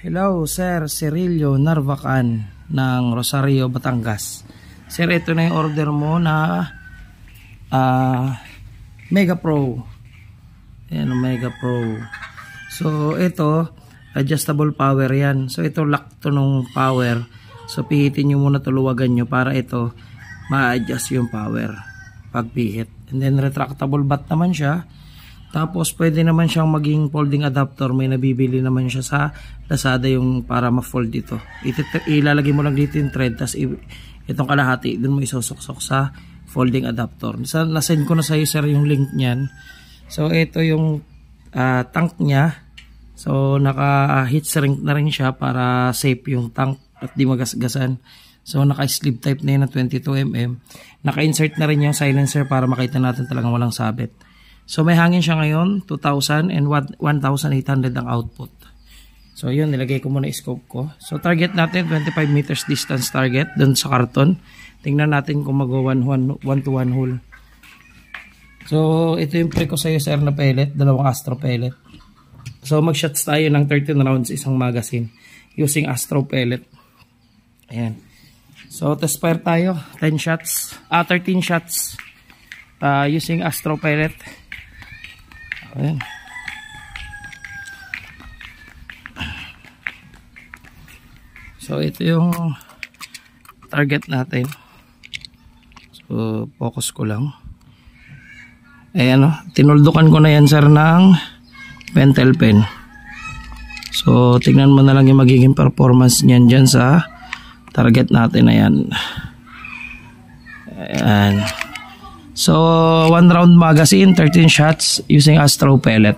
Hello, Sir Cirilio Narvacan ng Rosario, Batangas. Sir, ito na yung order mo na Mega Pro. Ayan, Mega Pro. So, ito, adjustable power yan. So, ito lock to nung power. So, pihitin nyo muna, tuluwagan nyo para ito ma-adjust yung power pagpihit. And then, retractable bat naman siya. Tapos pwede naman siyang maging folding adapter. May nabibili naman siya sa Lazada yung para ma-fold ito. Ilalagay mo lang dito yung thread. Tapos itong kalahati, dun mo isosoksok sa folding adapter. Nasend ko na sa iyo, sir, yung link niyan. So ito yung tank niya. So naka-heat shrink na rin siya para safe yung tank at di magasgasan. So naka-sleeve type na yun na 22mm. Naka-insert na rin yung silencer para makita natin talagang walang sabit. So may hangin siya ngayon, 2,000 and 1,800 ang output. So yun, nilagay ko muna scope ko. So target natin 25 meters distance target dun sa karton. Tingnan natin kung mag-1 to 1 hole. So ito yung pre ko sa iyo, sir, na pellet, dalawang Astro pellet. So mag-shots tayo ng 13 rounds isang magazine using Astro pellet. Ayan. So test fire tayo, 13 shots using Astro pellet. Ayan. So ito yung target natin. So focus ko lang. Ayan, tinuldukan ko na yan, sir, ng pentel pen. So tingnan mo na lang yung magiging performance niyan dyan sa target natin. Ayan. Ayan. So 1 round magazine, 13 shots using Astro pellet.